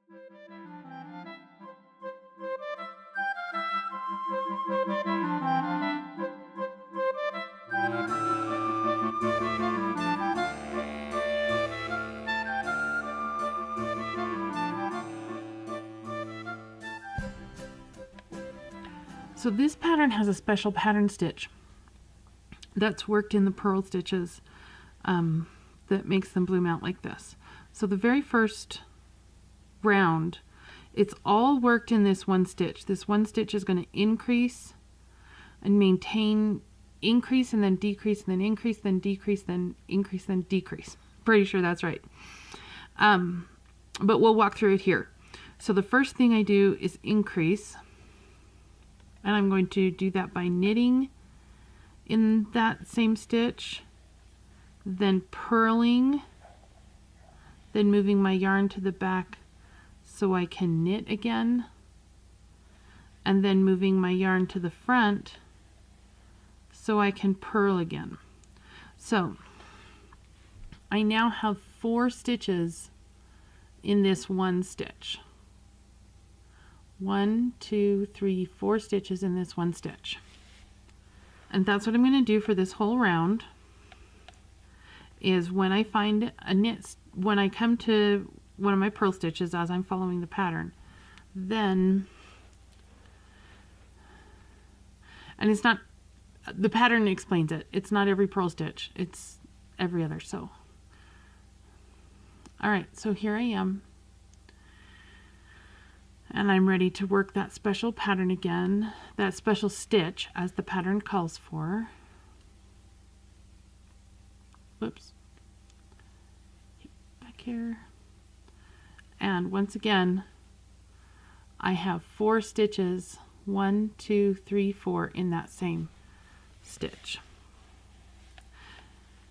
So this pattern has a special pattern stitch that's worked in the purl stitches that makes them bloom out like this. So the very first round, it's all worked in this one stitch. This one stitch is going to increase and maintain, increase and then decrease, and then increase, then decrease, then increase, then decrease. Pretty sure that's right. But we'll walk through it here. So the first thing I do is increase, and I'm going to do that by knitting in that same stitch, then purling, then moving my yarn to the back so I can knit again, and then moving my yarn to the front so I can purl again. So I now have 4 stitches in this one stitch. 1, 2, 3, 4 stitches in this one stitch. And that's what I'm going to do for this whole round. Is when I find a knit, when I come to one of my purl stitches as I'm following the pattern, then, and it's not, the pattern explains it, it's not every purl stitch, it's every other. So alright, so here I am, and I'm ready to work that special pattern again, that special stitch as the pattern calls for. Whoops, back here, and once again I have 4 stitches, 1, 2, 3, 4 in that same stitch.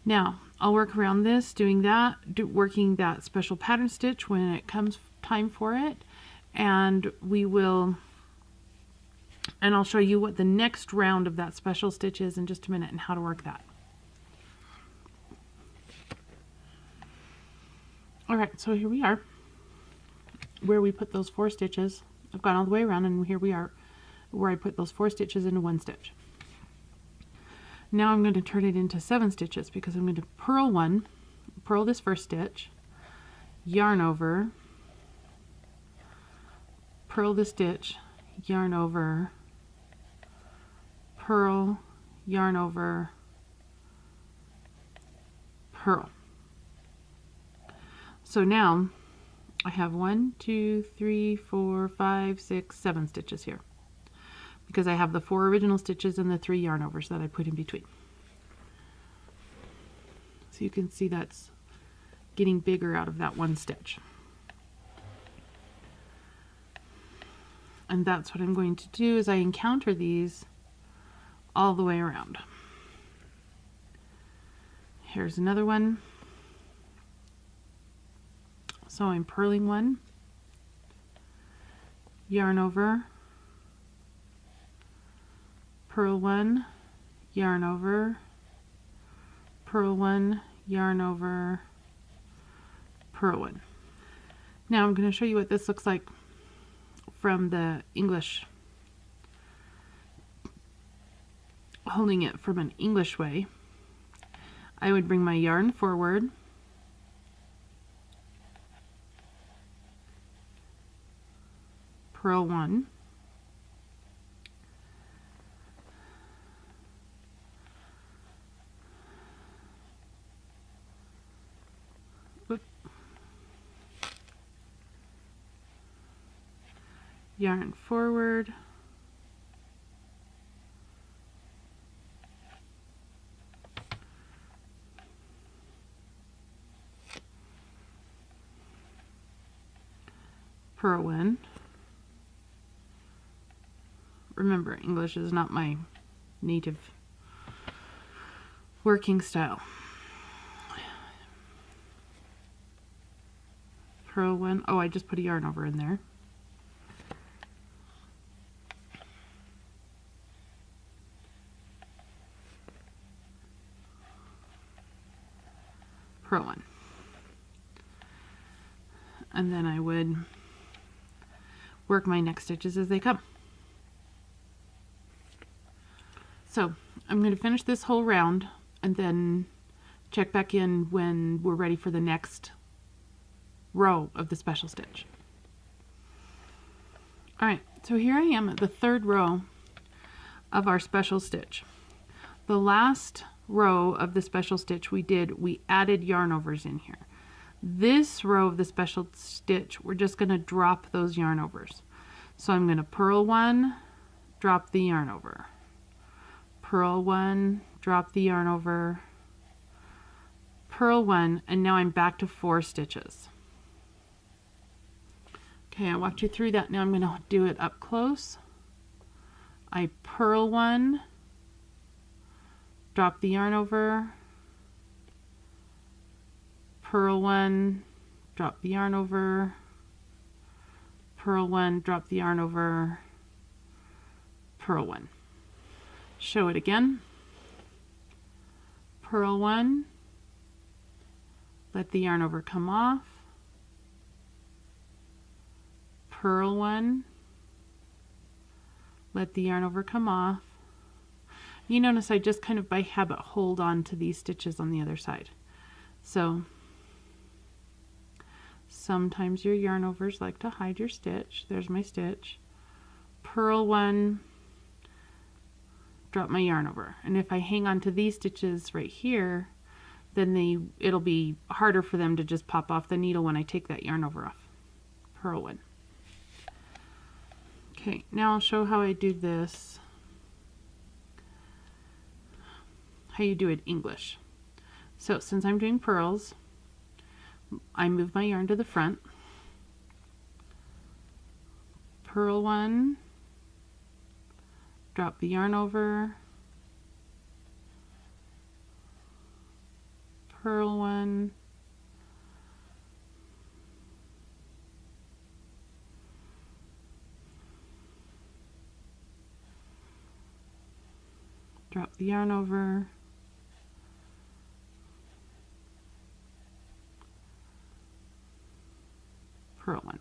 Now I'll work around this, doing that, working that special pattern stitch when it comes time for it, and I'll show you what the next round of that special stitch is in just a minute and how to work that. Alright, so here we are where we put those 4 stitches. I've gone all the way around, and here we are where I put those 4 stitches into one stitch. Now I'm going to turn it into 7 stitches because I'm going to purl this first stitch, yarn over, purl the stitch, yarn over, purl, yarn over, purl. So now I have 1, 2, 3, 4, 5, 6, 7 stitches here because I have the 4 original stitches and the 3 yarn overs that I put in between. So you can see that's getting bigger out of that one stitch. And that's what I'm going to do as I encounter these all the way around. Here's another one. So I'm purling one, yarn over, purl one, yarn over, purl one, yarn over, purl one. Now I'm going to show you what this looks like from the English, holding it from an English way. I would bring my yarn forward, purl one, yarn forward, purl one. Remember, English is not my native working style. Purl one. Oh, I just put a yarn over in there. Purl one. And then I would work my next stitches as they come. So I'm going to finish this whole round and then check back in when we're ready for the next row of the special stitch. Alright, so here I am at the third row of our special stitch. The last row of the special stitch we added yarn overs in here. This row of the special stitch, we're just going to drop those yarn overs. So I'm going to purl one, drop the yarn over, purl one, drop the yarn over, purl one, and now I'm back to 4 stitches. Okay, I walked you through that. Now I'm going to do it up close. I purl one, drop the yarn over, purl one, drop the yarn over, purl one, drop the yarn over, purl one. Show it again. Purl one, let the yarn over come off, purl one, let the yarn over come off. You notice I just kind of by habit hold on to these stitches on the other side. So sometimes your yarn overs like to hide your stitch. There's my stitch. Purl one, drop my yarn over. And if I hang on to these stitches right here, then it'll be harder for them to just pop off the needle when I take that yarn over off. Purl one. Okay, now I'll show how I do this, how you do it English. So since I'm doing purls, I move my yarn to the front, purl one, drop the yarn over, purl one, drop the yarn over, purl one.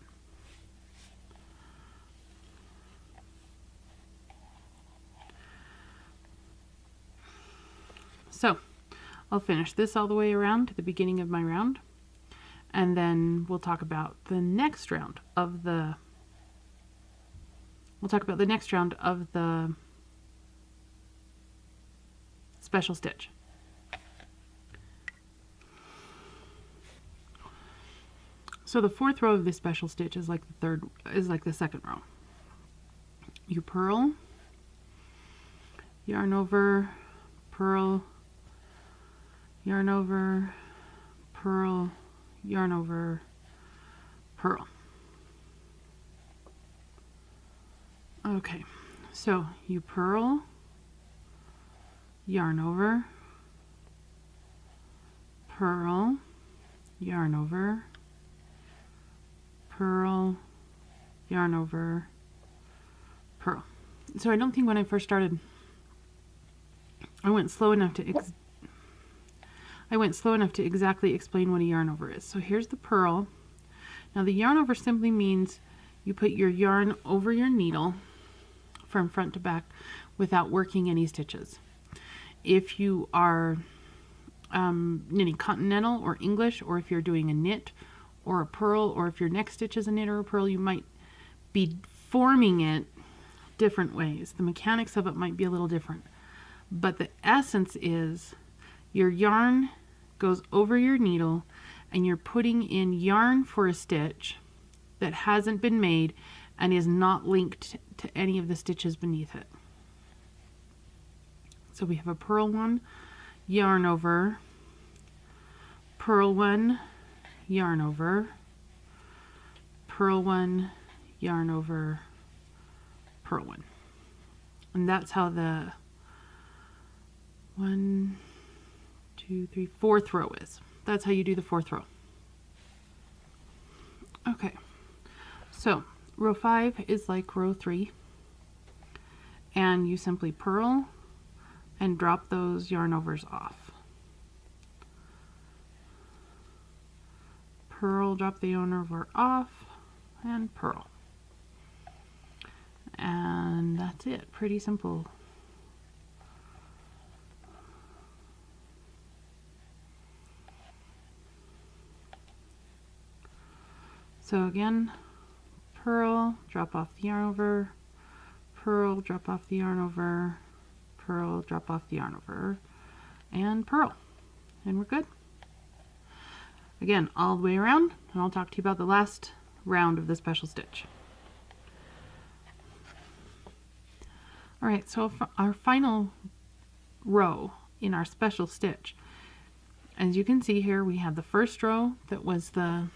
So I'll finish this all the way around to the beginning of my round, and then we'll talk about the next round of the special stitch. So the fourth row of this special stitch is like the second row. You purl, yarn over, purl, yarn over, purl, yarn over, purl. Okay, so you purl, yarn over, purl, yarn over, purl, yarn over, purl. So I don't think when I first started I went slow enough to exactly explain what a yarn over is. So here's the purl. Now the yarn over simply means you put your yarn over your needle from front to back without working any stitches. If you are knitting continental or English, or if you're doing a knit or a purl, or if your next stitch is a knit or a purl, you might be forming it different ways. The mechanics of it might be a little different, but the essence is your yarn goes over your needle and you're putting in yarn for a stitch that hasn't been made and is not linked to any of the stitches beneath it. So we have a purl one, yarn over, purl one, yarn over, purl one, yarn over, purl one. And that's how the 1, 2, 3, 4th row is. That's how you do the 4th row. Okay, so row 5 is like row 3, and you simply purl and drop those yarn overs off. Purl, drop the yarn over off, and purl. And that's it. Pretty simple. So again, purl, drop off the yarn over, purl, drop off the yarn over, purl, drop off the yarn over, and purl. And we're good. Again, all the way around, and I'll talk to you about the last round of the special stitch. Alright, so our final row in our special stitch, as you can see here, we have the first row that was the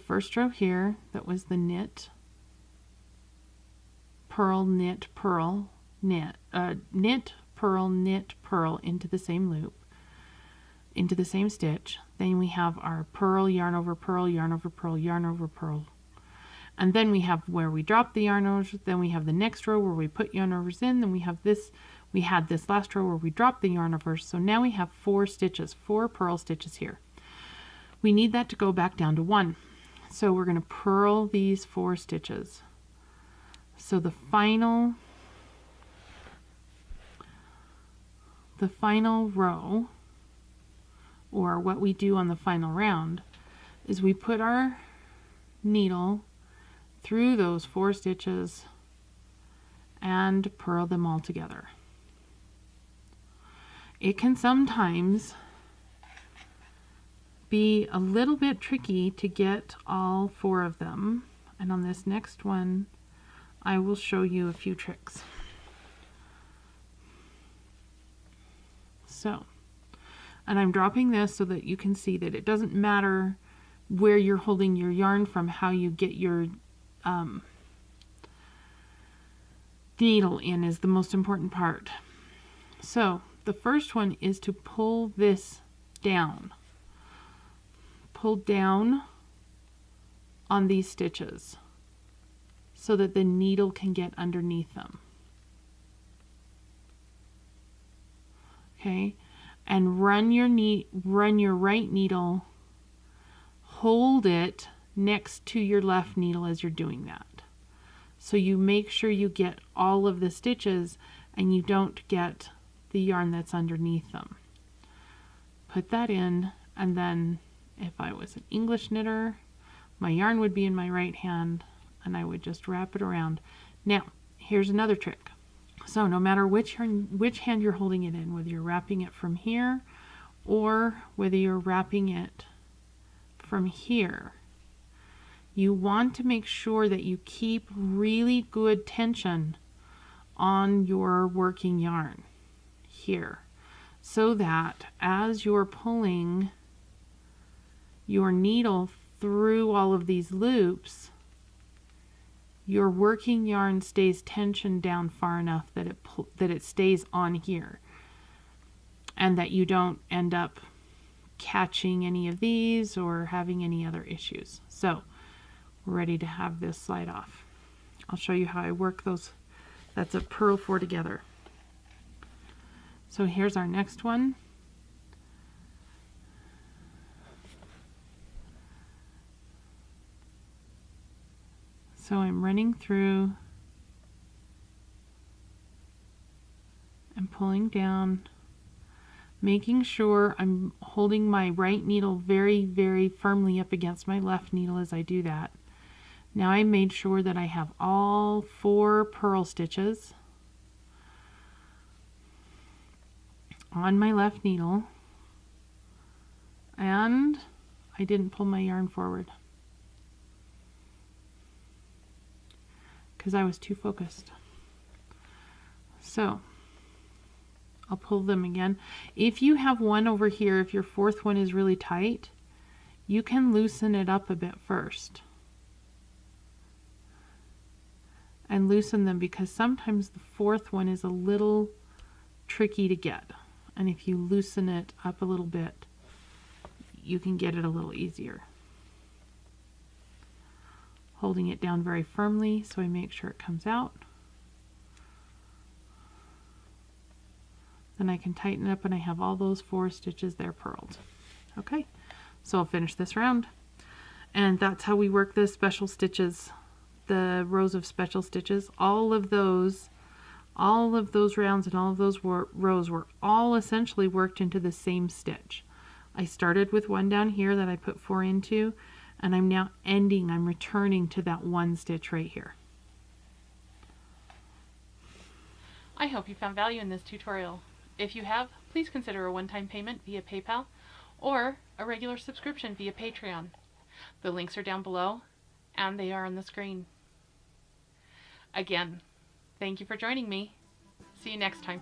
first row here, that was the knit, purl, knit, purl, knit, knit, purl, knit, purl into the same loop, into the same stitch. Then we have our purl, yarn over, purl, yarn over, purl, yarn over, purl. And then we have where we drop the yarn overs, then we have the next row where we put yarn overs in, then we have this, we had this last row where we dropped the yarn overs. So now we have 4 stitches, 4 purl stitches here. We need that to go back down to 1. So we're going to purl these 4 stitches. So the final row, or what we do on the final round, is we put our needle through those 4 stitches and purl them all together. It can sometimes be a little bit tricky to get all 4 of them, and on this next one I will show you a few tricks. So, and I'm dropping this so that you can see that it doesn't matter where you're holding your yarn from, how you get your needle in is the most important part. So the first one is to pull this down. Pull down on these stitches so that the needle can get underneath them. Okay, and run your right needle, hold it next to your left needle as you're doing that. So you make sure you get all of the stitches and you don't get the yarn that's underneath them. Put that in, and then if I was an English knitter, my yarn would be in my right hand and I would just wrap it around. Now, here's another trick. So no matter which hand you're holding it in, whether you're wrapping it from here or whether you're wrapping it from here, you want to make sure that you keep really good tension on your working yarn here, so that as you're pulling your needle through all of these loops, your working yarn stays tensioned down far enough that it stays on here, and that you don't end up catching any of these or having any other issues. So we're ready to have this slide off. I'll show you how I work those. That's a purl 4 together. So here's our next one. So I'm running through and pulling down, making sure I'm holding my right needle very, very firmly up against my left needle as I do that. Now I made sure that I have all 4 purl stitches on my left needle, and I didn't pull my yarn forward because I was too focused. So I'll pull them again. If you have one over here, if your 4th one is really tight, you can loosen it up a bit first and loosen them, because sometimes the 4th one is a little tricky to get, and if you loosen it up a little bit, you can get it a little easier. Holding it down very firmly so I make sure it comes out. Then I can tighten it up and I have all those 4 stitches there purled. Okay, so I'll finish this round, and that's how we work the special stitches the rows of special stitches, all of those rounds and all of those rows were all essentially worked into the same stitch. I started with one down here that I put 4 into, and I'm now I'm returning to that one stitch right here. I hope you found value in this tutorial. If you have, please consider a one-time payment via PayPal or a regular subscription via Patreon. The links are down below and they are on the screen. Again, thank you for joining me. See you next time.